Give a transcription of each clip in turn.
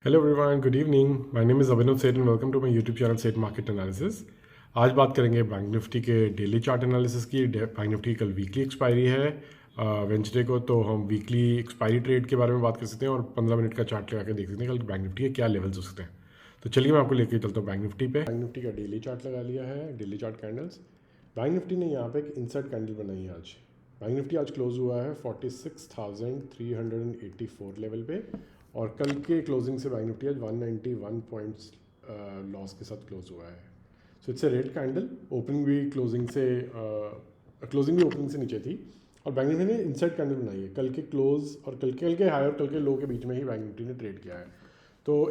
Hello everyone, good evening. My name is Abhinav Seth and welcome to my YouTube channel Seth market analysis. आज बात करेंगे bank Nifty के daily chart analysis की। Bank Nifty कल weekly expiry है Wednesday को, तो हम वीकली एक्सपायरी ट्रेड के बारे में बात कर सकते हैं और 15 मिनट का चार्ट लगा के देख सकते हैं कल बैंक निफ्टी के क्या लेवल्स हो सकते हैं। तो चलिए मैं आपको लेके चलता हूँ बैंक निफ्टी पे। बैंक निफ्टी का डेली चार्ट लगा लिया है, daily chart candles. Bank Nifty ने यहाँ पे एक इंसर्ट कैंडल बनाई है आज। बैंक निफ्टी आज क्लोज हुआ है 46,384 लेवल पे और कल के क्लोजिंग से बैंक निफ्टी आज 191 पॉइंट्स लॉस के साथ क्लोज हुआ है। So it's a red candle. Opening भी ओपनिंग से नीचे थी और बैंक निफ्टी ने इंसर्ट कैंडल बनाई है। कल के क्लोज और कल के हाई और कल के लो के बीच में ही बैंक निफ्टी ने ट्रेड किया है। तो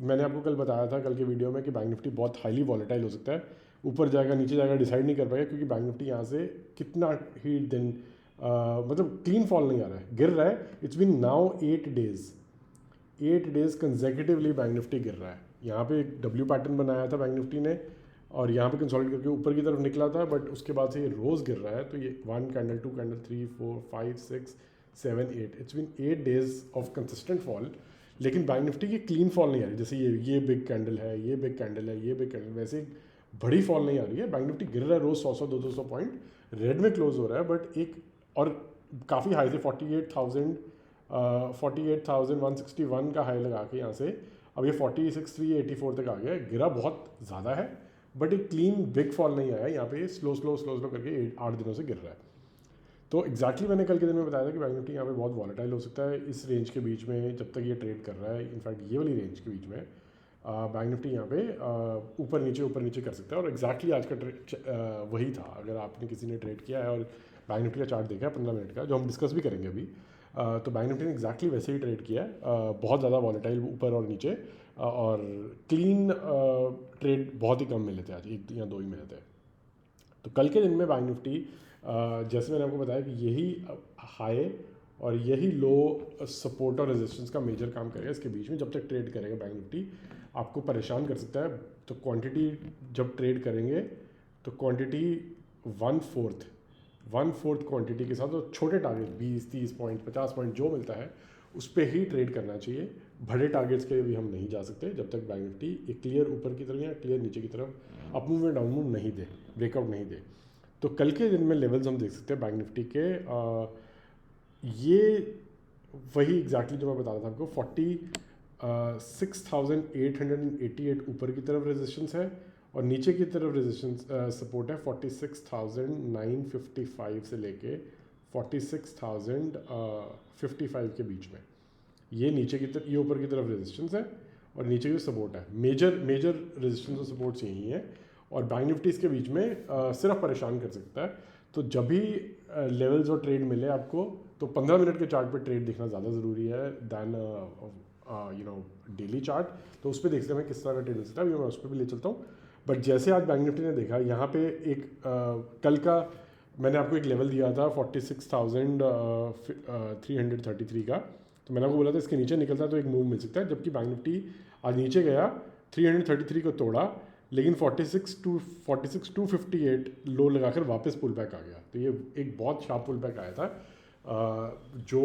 मैंने आपको कल बताया था कल के वीडियो में कि बैंक निफ्टी बहुत हाईली वॉलेटाइल हो सकता है, ऊपर जाएगा नीचे जाएगा डिसाइड नहीं कर पाएगा, क्योंकि बैंक निफ्टी यहाँ से कितना ही दिन मतलब क्लीन फॉल नहीं आ रहा है, गिर रहा है। It's been now 8 days consecutively Bank Nifty गिर रहा है। यहाँ पे एक डब्ल्यू पैटर्न बनाया था बैंक निफ्टी ने और यहाँ पे कंसोलिडेट करके ऊपर की तरफ निकला था, बट उसके बाद से ये रोज़ गिर रहा है। तो ये 1 candle 2 candle 3 4 5 6 7 8 it's been 8 days of consistent fall, लेकिन बैंक निफ्टी की क्लीन फॉल नहीं आ रही। जैसे ये बिग कैंडल है, ये बिग कैंडल है, ये बिग कैंडल, वैसे बड़ी फॉल नहीं आ रही है। बैंक निफ्टी गिर रहा है रोज़ 100 200 पॉइंट, रेड में क्लोज हो रहा है, बट एक और काफ़ी हाई से 48,161 का हाई लगा के यहाँ से अब ये 46,384 तक आ गया है। गिरा बहुत ज़्यादा है, बट एक क्लीन बिग फॉल नहीं आया यहाँ पे। स्लो करके 8 दिनों से गिर रहा है। तो एग्जैक्टली मैंने कल के दिन में बताया था कि बैंक निफ्टी यहाँ पे बहुत वॉलेटाइल हो सकता है इस रेंज के बीच में जब तक ये ट्रेड कर रहा है। इनफैक्ट ये वाली रेंज के बीच में बैंक निफ्टी यहाँ पे ऊपर नीचे कर सकता है। और एग्जैक्टली आज का ट्रेड वही था। अगर आपने किसी ने ट्रेड किया है और बैंक निफ्टी का चार्ट देखा है 15 मिनट का, जो हम डिस्कस भी करेंगे अभी, तो बैंक निफ्टी ने एग्जैक्टली वैसे ही ट्रेड किया है। बहुत ज़्यादा वॉलेटाइल ऊपर और नीचे, और क्लीन ट्रेड बहुत ही कम मिले थे आज, 1 या 2 ही मिले थे। तो कल के दिन में बैंक निफ्टी जैसे मैंने आपको बताया कि यही हाई और यही लो सपोर्ट और रेजिस्टेंस का मेजर काम करेगा। इसके बीच में जब तक ट्रेड करेगा बैंक निफ्टी आपको परेशान कर सकता है। तो क्वांटिटी जब ट्रेड करेंगे तो क्वांटिटी 1/4 क्वांटिटी के साथ, तो छोटे टारगेट 20-30 पॉइंट 50 पॉइंट जो मिलता है उस पर ही ट्रेड करना चाहिए। बड़े टारगेट्स के भी हम नहीं जा सकते जब तक बैंक निफ्टी एक क्लियर ऊपर की तरफ या क्लियर नीचे की तरफ अप मूव या डाउन मूव नहीं दे, ब्रेकआउट नहीं दे। तो कल के दिन में लेवल्स हम देख सकते हैं बैंक निफ्टी के। ये वही एग्जैक्टली जो मैं बता रहा था आपको, 46,888 ऊपर की तरफ रेजिस्टेंस है और नीचे की तरफ रेजिस्टेंस सपोर्ट है 46,955 से लेके 46,055 के बीच में। ये नीचे की तरफ, ये ऊपर की तरफ रेजिस्टेंस है और नीचे की सपोर्ट है। मेजर रेजिस्टेंस और सपोर्ट्स यही हैं और बैंक निफ्टी इसके बीच में सिर्फ परेशान कर सकता है। तो जब भी लेवल्स और ट्रेड मिले आपको, तो 15 मिनट के चार्ट पे ट्रेड देखना ज़्यादा ज़रूरी है दैन डेली चार्ट। तो उस पर देखते हैं किस तरह का ट्रेड मिल सकता है, अभी मैं उस पर भी ले चलता हूँ। बट जैसे आज बैंक निफ्टी ने देखा यहाँ पे एक कल का मैंने आपको एक लेवल दिया था 46,333 का, तो मैंने आपको बोला था इसके नीचे निकलता है तो एक मूव मिल सकता है। जबकि बैंक निफ्टी आज नीचे गया, 333 को तोड़ा, लेकिन 46,258 लो लगाकर वापस पुल बैक आ गया। तो ये एक बहुत शार्प पुल बैक आया था जो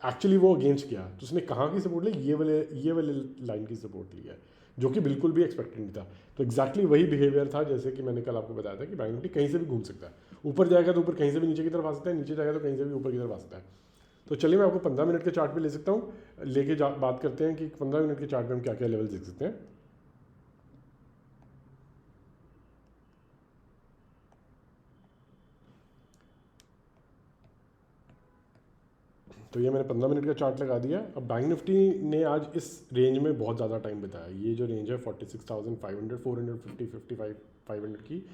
एक्चुअली वो अगेंस्ट किया। तो उसने कहाँ की सपोर्ट ली, ये वाले लाइन की सपोर्ट ली है, जो कि बिल्कुल भी एक्सपेक्टेड नहीं था। तो एग्जैक्टली वही बिहेवियर था जैसे कि मैंने कल आपको बताया था कि बैंक निफ्टी कहीं से भी घूम सकता है। ऊपर जाएगा तो ऊपर कहीं से भी नीचे की तरफ आ सकता है, नीचे जाएगा तो कहीं से भी ऊपर की तरफ आ सकता है। तो चलिए मैं आपको 15 मिनट के चार्ट पे ले सकता हूँ, बात करते हैं कि 15 मिनट के चार्ट पे हम क्या क्या लेवल देख सकते हैं। तो ये मैंने 15 मिनट का चार्ट लगा दिया। अब बैंक निफ्टी ने आज इस रेंज में बहुत ज़्यादा टाइम बिताया। ये जो रेंज है 46,500 450 55 500 की,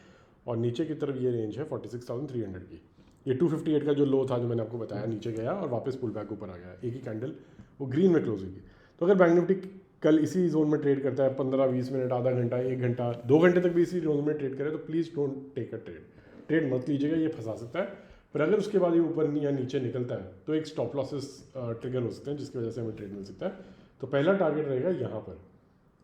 और नीचे की तरफ ये रेंज है 46,300 की। ये 258 का जो लो था जो मैंने आपको बताया, नीचे गया और वापस पुल बैक ऊपर आ गया। एक ही कैंडल वो ग्रीन में क्लोज हुई। तो अगर बैंक निफ्टी कल इसी जोन में ट्रेड करता है 15-20 मिनट, आधा घंटा, 1 घंटा, 2 घंटे तक भी इसी जोन में ट्रेड करे, तो please don't take a trade मत लीजिएगा, ये फंसा सकता है। पर अगर उसके बाद ये ऊपर या नीचे निकलता है तो एक स्टॉप लॉसेस ट्रिगर हो सकते हैं जिसकी वजह से हमें ट्रेड मिल सकता है। तो पहला टारगेट रहेगा यहाँ पर,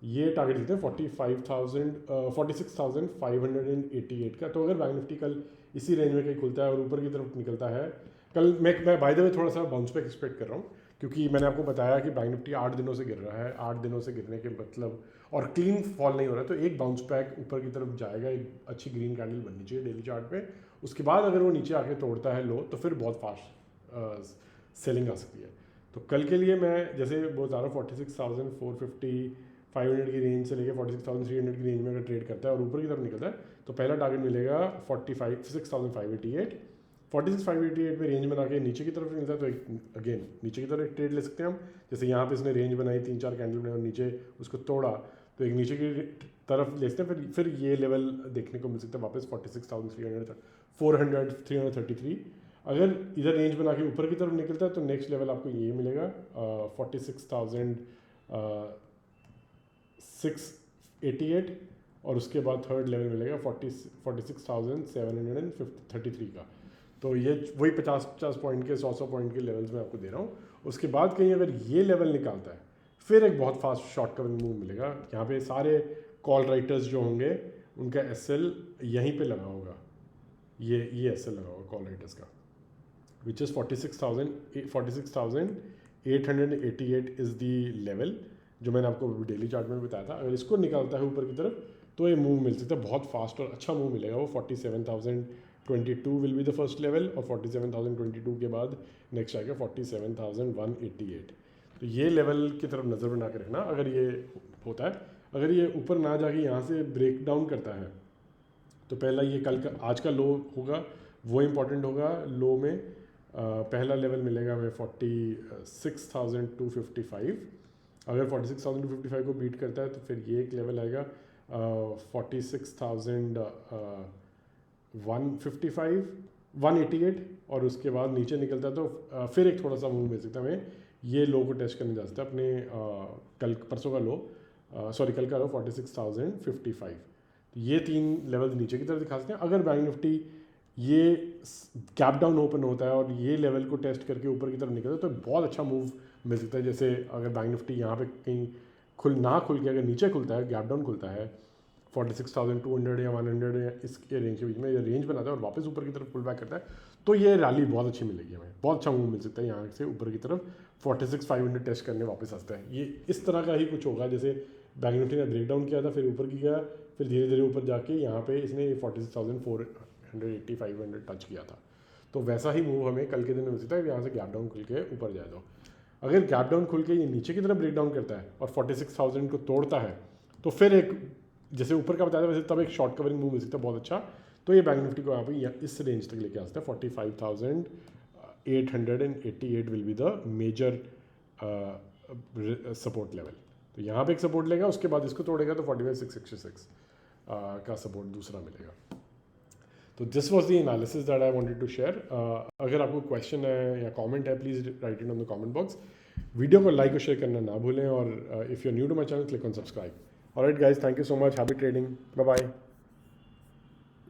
ये टारगेट लेते हैं 46,588 का। तो अगर बैंक निफ्टी कल इसी रेंज में कहीं खुलता है और ऊपर की तरफ निकलता है, कल मैं बाय द वे थोड़ा सा बाउंस बैक एक्सपेक्ट कर रहा हूँ, क्योंकि मैंने आपको बताया कि बैंक निफ्टी 8 दिनों से गिर रहा है, 8 दिनों से गिरने के मतलब और क्लीन फॉल नहीं हो रहा है, तो एक बाउंस बैक ऊपर की तरफ जाएगा, एक अच्छी ग्रीन कैंडल बननी चाहिए डेली चार्ट पे। उसके बाद अगर वो नीचे आके तोड़ता है लो तो फिर बहुत फास्ट सेलिंग आ सकती है। तो कल के लिए मैं जैसे बहुत ज़्यादा 46,450 500 की रेंज से लेकर 46,300 की रेंज में अगर ट्रेड करता है और ऊपर की तरफ निकलता है तो पहला टारगेट मिलेगा 46,588। 46,588 में रेंज बना के नीचे की तरफ निकलता है तो एक अगेन नीचे की तरफ एक ट्रेड ले सकते हैं हम। जैसे यहाँ पे इसने रेंज बनाई, 3-4 कैंडल बनाई और नीचे उसको तोड़ा, तो एक नीचे की तरफ ले सकते हैं। फिर ये लेवल देखने को मिल सकता है वापस 46,300 400 333। अगर इधर रेंज बना के ऊपर की तरफ निकलता है तो नेक्स्ट लेवल आपको ये मिलेगा 46,688 और उसके बाद थर्ड लेवल मिलेगा 46,733 का। तो ये वही 50-50 पॉइंट के 100-100 पॉइंट के लेवल्स में आपको दे रहा हूँ। उसके बाद कहीं अगर ये लेवल निकालता है फिर एक बहुत फास्ट शॉर्ट कवरिंग मूव मिलेगा। यहाँ पे सारे कॉल राइटर्स जो होंगे उनका एसएल यहीं पे लगा होगा, ये एसएल लगा होगा कॉल राइटर्स का, which is 46,888 is the level जो मैंने आपको डेली चार्ट में बताया था। अगर इसको निकालता है ऊपर की तरफ तो ये मूव मिल सकता है, बहुत फास्ट और अच्छा मूव मिलेगा। वो 47,022 will be the first level और 47,022 के बाद नेक्स्ट आएगा 47,188। तो ये लेवल की तरफ नज़र बना के रखना अगर ये होता है। अगर ये ऊपर ना जाके यहाँ से ब्रेक डाउन करता है तो पहला ये कल का आज का लो होगा वो इम्पॉर्टेंट होगा। लो में पहला लेवल मिलेगा हमें 46,255। अगर 46,255 को बीट करता है तो फिर ये एक लेवल आएगा 46,155 188 और उसके बाद नीचे निकलता है तो फिर एक थोड़ा सा मूव मिल सकता है हमें। ये लो को टेस्ट करने जा सकता है अपने कल परसों का लो, सॉरी कल का लो 46,055। तो ये 3 लेवल नीचे की तरफ दिखा सकते हैं। अगर बैंक निफ्टी ये गैप डाउन ओपन होता है और ये लेवल को टेस्ट करके ऊपर की तरफ निकलता है तो बहुत अच्छा मूव मिल सकता है। जैसे अगर बैंक निफ्टी यहाँ पे कहीं खुल के अगर नीचे खुलता है, गैप डाउन खुलता है 46,200 या 100 या इसके रेंज के बीच में ये रेंज बनाता है और वापस ऊपर की तरफ पुल बैक करता है तो ये रैली बहुत अच्छी मिलेगी हमें, बहुत अच्छा मूव मिल सकता है। यहाँ से ऊपर की तरफ 46,500 टेस्ट करने वापस आता है। ये इस तरह का ही कुछ होगा जैसे बैंक निफ्टी ने ब्रेक डाउन किया था, फिर ऊपर की गया, फिर धीरे धीरे ऊपर जाके यहाँ पे इसने 46,480 500 टच किया था। तो वैसा ही मूव हमें कल के दिन में मिल सकता है यहाँ से गैप डाउन खुल के ऊपर जाए। तो अगर गैप डाउन खुल के ये नीचे की तरफ ब्रेक डाउन करता है और 46,000 को तोड़ता है तो फिर एक जैसे ऊपर का बताया था वैसे तब एक शॉर्ट कवरिंग मूव मिल सकता है बहुत अच्छा। तो ये बैंक निफ्टी को यहाँ पे इस रेंज तक लेके आ सकता है 45,888 will be the major support level. तो यहाँ पे एक सपोर्ट लेगा, उसके बाद इसको तोड़ेगा तो 45,666 का सपोर्ट दूसरा मिलेगा। तो this was the analysis that I wanted to share. अगर आपको क्वेश्चन है या कमेंट है please write it on the comment box. Video को लाइक और शेयर करना ना भूलें और if you are new to my channel click on subscribe. Alright guys, thank you so much, happy trading, bye bye.